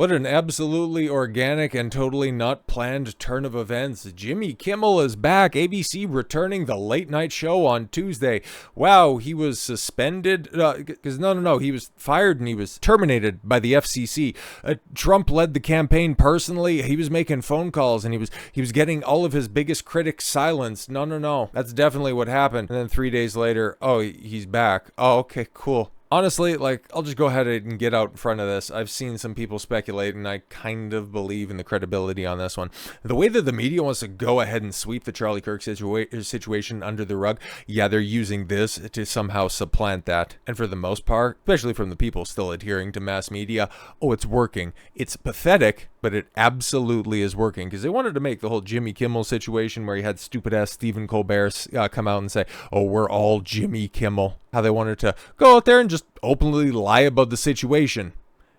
What an absolutely organic and totally not planned turn of events. Jimmy Kimmel is back. ABC returning the late night show on Tuesday. Wow, he was suspended. No. He was fired and he was terminated by the FCC. Trump led the campaign personally. He was making phone calls and he was getting all of his biggest critics silenced. No. That's definitely what happened. And then 3 days later, oh, he's back. Oh, okay, cool. Honestly, I'll just go ahead and get out in front of this. I've seen some people speculate, and I kind of believe in the credibility on this one. The way that the media wants to go ahead and sweep the Charlie Kirk situation under the rug, yeah, they're using this to somehow supplant that. And for the most part, especially from the people still adhering to mass media, oh, it's working. It's pathetic, but it absolutely is working, because they wanted to make the whole Jimmy Kimmel situation where he had stupid-ass Stephen Colbert come out and say, oh, we're all Jimmy Kimmel. How they wanted to go out there and just openly lie about the situation.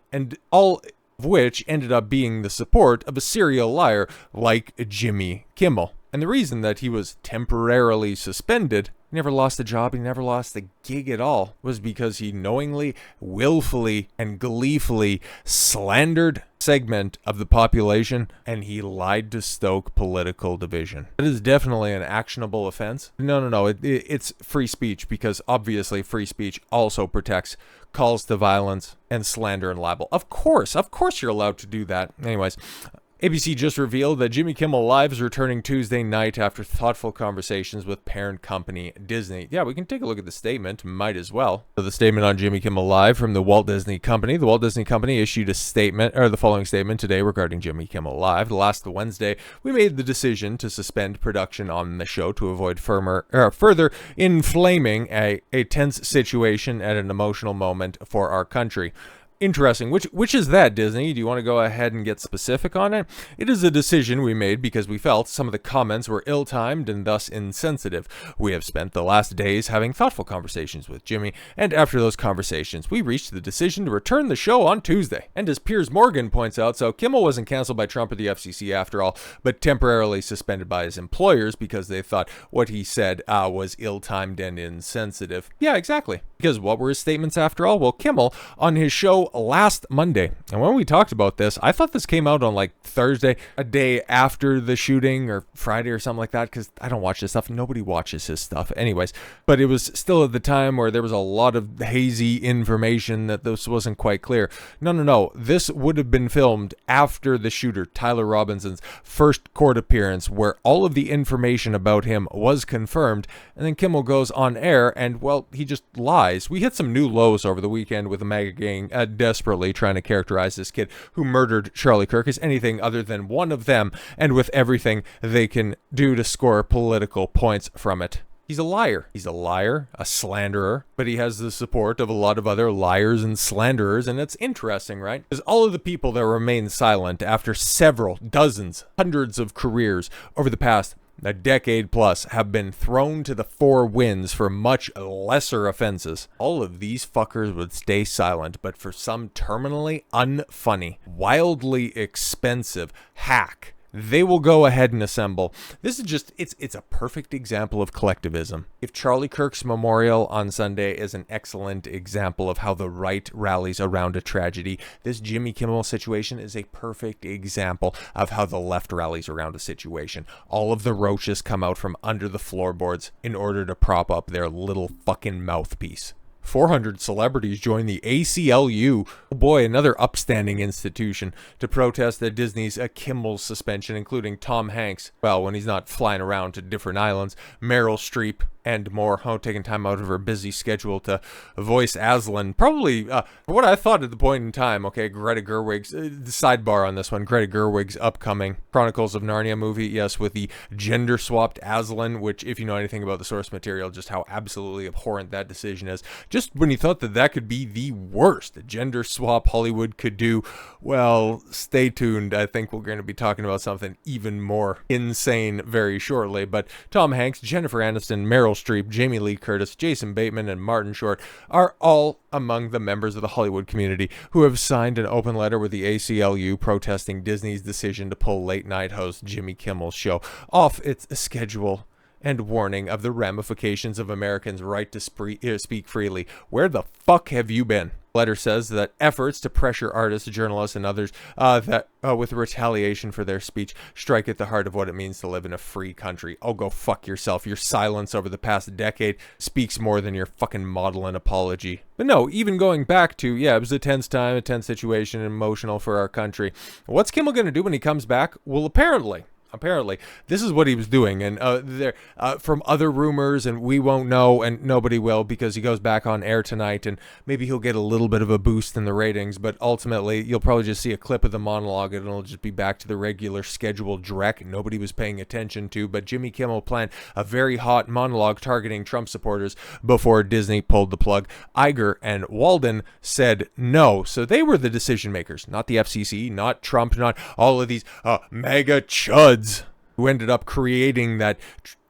And all of which ended up being the support of a serial liar like Jimmy Kimmel. And the reason that he was temporarily suspended, he never lost a job, he never lost a gig at all, was because he knowingly, willfully, and gleefully slandered segment of the population, and he lied to stoke political division. It is definitely an actionable offense. No, it's free speech, because obviously free speech also protects calls to violence and slander and libel. Of course you're allowed to do that. Anyways, ABC just revealed that Jimmy Kimmel Live is returning Tuesday night after thoughtful conversations with parent company Disney. Yeah, we can take a look at the statement, might as well. So the statement on Jimmy Kimmel Live from the Walt Disney Company. The Walt Disney Company issued the following statement today regarding Jimmy Kimmel Live. Last Wednesday, we made the decision to suspend production on the show to avoid further inflaming a tense situation at an emotional moment for our country. Interesting. Which is that, Disney? Do you want to go ahead and get specific on it? It is a decision we made because we felt some of the comments were ill-timed and thus insensitive. We have spent the last days having thoughtful conversations with Jimmy, and after those conversations, we reached the decision to return the show on Tuesday. And as Piers Morgan points out, so Kimmel wasn't canceled by Trump or the FCC after all, but temporarily suspended by his employers because they thought what he said was ill-timed and insensitive. Yeah, exactly. Because what were his statements after all? Well, Kimmel, on his show last Monday, and when we talked about this, I thought this came out on Thursday, a day after the shooting, or Friday or something like that, because I don't watch this stuff. Nobody watches his stuff anyways. But it was still at the time where there was a lot of hazy information that this wasn't quite clear. No. This would have been filmed after the shooter, Tyler Robinson's first court appearance, where all of the information about him was confirmed, and then Kimmel goes on air and, well, he just lies. We hit some new lows over the weekend with the MAGA gang desperately trying to characterize this kid who murdered Charlie Kirk as anything other than one of them, and with everything they can do to score political points from it. He's a liar. He's a liar, a slanderer, but he has the support of a lot of other liars and slanderers, and it's interesting, right? Because all of the people that remain silent after several dozens, hundreds of careers over the past a decade plus have been thrown to the four winds for much lesser offenses. All of these fuckers would stay silent, but for some terminally unfunny, wildly expensive hack, they will go ahead and assemble. This is just, it's a perfect example of collectivism. If Charlie Kirk's memorial on Sunday is an excellent example of how the right rallies around a tragedy, this Jimmy Kimmel situation is a perfect example of how the left rallies around a situation. All of the roaches come out from under the floorboards in order to prop up their little fucking mouthpiece. 400 celebrities joined the ACLU, oh boy, another upstanding institution, to protest the Disney's Kimmel suspension, including Tom Hanks, well, when he's not flying around to different islands, Meryl Streep, and more, taking time out of her busy schedule to voice Aslan. Probably, for what I thought at the point in time, okay, Greta Gerwig's, the sidebar on this one, Greta Gerwig's upcoming Chronicles of Narnia movie, yes, with the gender-swapped Aslan, which, if you know anything about the source material, just how absolutely abhorrent that decision is. Just when you thought that that could be the worst gender swap Hollywood could do, well, stay tuned. I think we're going to be talking about something even more insane very shortly. But Tom Hanks, Jennifer Aniston, Meryl Streep, Jamie Lee Curtis, Jason Bateman, and Martin Short are all among the members of the Hollywood community who have signed an open letter with the ACLU protesting Disney's decision to pull late-night host Jimmy Kimmel's show off its schedule and warning of the ramifications of Americans' right to speak freely. Where the fuck have you been? Letter says that efforts to pressure artists, journalists, and others with retaliation for their speech strike at the heart of what it means to live in a free country. Oh, go fuck yourself. Your silence over the past decade speaks more than your fucking maudlin apology. But no, even going back to, yeah, it was a tense time, a tense situation, emotional for our country. What's Kimmel going to do when he comes back? Well, apparently, this is what he was doing, and from other rumors, and we won't know, and nobody will, because he goes back on air tonight, and maybe he'll get a little bit of a boost in the ratings, but ultimately, you'll probably just see a clip of the monologue, and it'll just be back to the regular scheduled dreck nobody was paying attention to. But Jimmy Kimmel planned a very hot monologue targeting Trump supporters before Disney pulled the plug. Iger and Walden said no, so they were the decision makers, not the FCC, not Trump, not all of these MAGA chuds who ended up creating that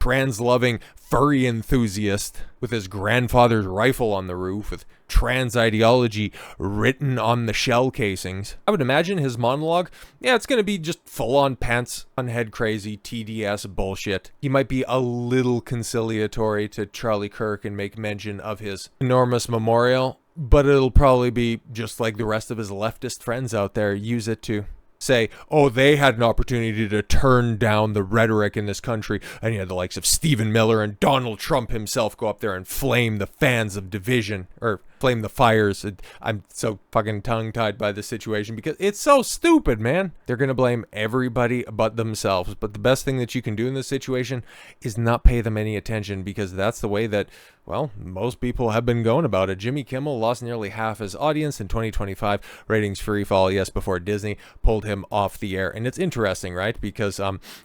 trans-loving furry enthusiast with his grandfather's rifle on the roof with trans ideology written on the shell casings. I would imagine his monologue, yeah, it's going to be just full-on pants on head crazy TDS bullshit. He might be a little conciliatory to Charlie Kirk and make mention of his enormous memorial, but it'll probably be just like the rest of his leftist friends out there, use it to say, oh, they had an opportunity to turn down the rhetoric in this country, and you had the likes of Stephen Miller and Donald Trump himself go up there and flame the fans of division, or flame the fires. I'm so fucking tongue-tied by the situation because it's so stupid, man. They're gonna blame everybody but themselves, but the best thing that you can do in this situation is not pay them any attention, because that's the way that, well, most people have been going about it. Jimmy Kimmel lost nearly half his audience in 2025. Ratings free fall, yes, before Disney pulled him off the air. And it's interesting, right? Because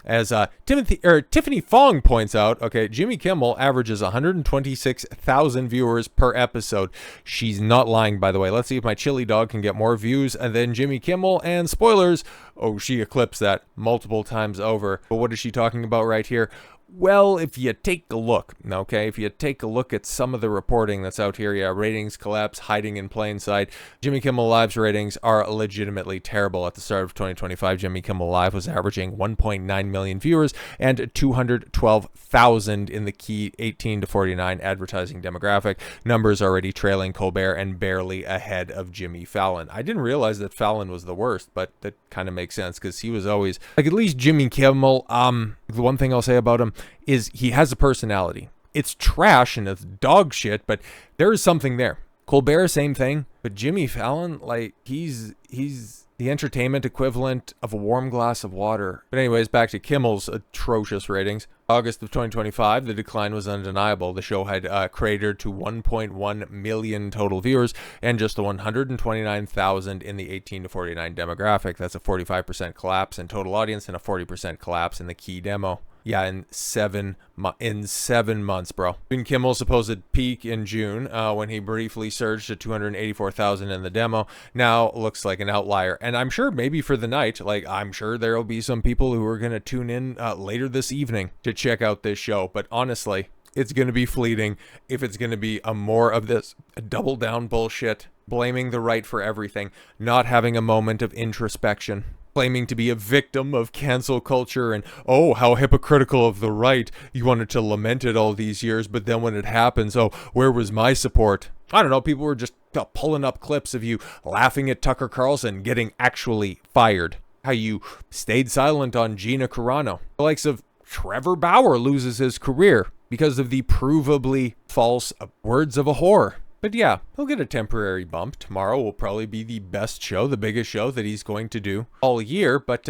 as Tiffany Fong points out, okay, Jimmy Kimmel averages 126,000 viewers per episode. She's not lying, by the way. Let's see if my chili dog can get more views than Jimmy Kimmel. And spoilers, oh, she eclipsed that multiple times over. But what is she talking about right here? Well, if you take a look, okay, if you take a look at some of the reporting that's out here, yeah, ratings collapse, hiding in plain sight. Jimmy Kimmel Live's ratings are legitimately terrible. At the start of 2025, Jimmy Kimmel Live was averaging 1.9 million viewers and 212,000 in the key 18 to 49 advertising demographic. Numbers already trailing Colbert and barely ahead of Jimmy Fallon. I didn't realize that Fallon was the worst, but that kind of makes sense because he was always, like, at least Jimmy Kimmel, the one thing I'll say about him is he has a personality. It's trash and it's dog shit, but there is something there. Colbert, same thing, but Jimmy Fallon, like, he's the entertainment equivalent of a warm glass of water. But anyways, back to Kimmel's atrocious ratings. August of 2025, the decline was undeniable. The show had cratered to 1.1 million total viewers and just 129,000 in the 18 to 49 demographic. That's a 45% collapse in total audience and a 40% collapse in the key demo. Yeah, in 7 months, bro. In Kimmel's supposed peak in June, when he briefly surged to 284,000 in the demo, now looks like an outlier. And I'm sure maybe for the night, like, I'm sure there will be some people who are going to tune in later this evening to check out this show. But honestly, it's going to be fleeting if it's going to be a more of this double down bullshit, blaming the right for everything, not having a moment of introspection, claiming to be a victim of cancel culture, and oh, how hypocritical of the right. You wanted to lament it all these years, but then when it happens, oh, where was my support? I don't know, people were just pulling up clips of you laughing at Tucker Carlson getting actually fired. How you stayed silent on Gina Carano. The likes of Trevor Bauer loses his career because of the provably false words of a whore. But yeah, he'll get a temporary bump. Tomorrow will probably be the best show, the biggest show that he's going to do all year. But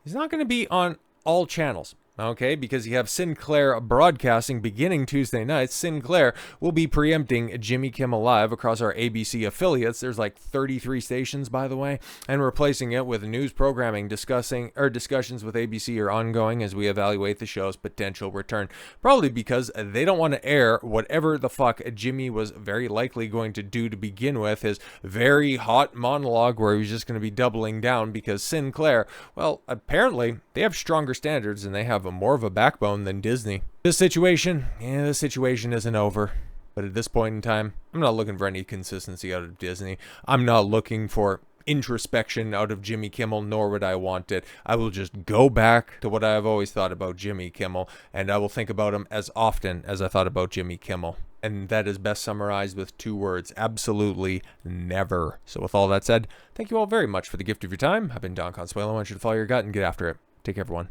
he's not going to be on all channels, okay? Because you have Sinclair Broadcasting beginning Tuesday night. Sinclair will be preempting Jimmy Kimmel Live across our ABC affiliates. There's like 33 stations, by the way, and replacing it with news programming. Discussions with ABC are ongoing as we evaluate the show's potential return. Probably because they don't want to air whatever the fuck Jimmy was very likely going to do to begin with, his very hot monologue where he was just going to be doubling down, because Sinclair, well, apparently they have stronger standards and they have more of a backbone than Disney. This situation isn't over. But at this point in time, I'm not looking for any consistency out of Disney. I'm not looking for introspection out of Jimmy Kimmel, nor would I want it. I will just go back to what I have always thought about Jimmy Kimmel, and I will think about him as often as I thought about Jimmy Kimmel. And that is best summarized with 2 words: absolutely never. So with all that said, thank you all very much for the gift of your time. I've been Don Consuelo. I want you to follow your gut and get after it. Take care, everyone.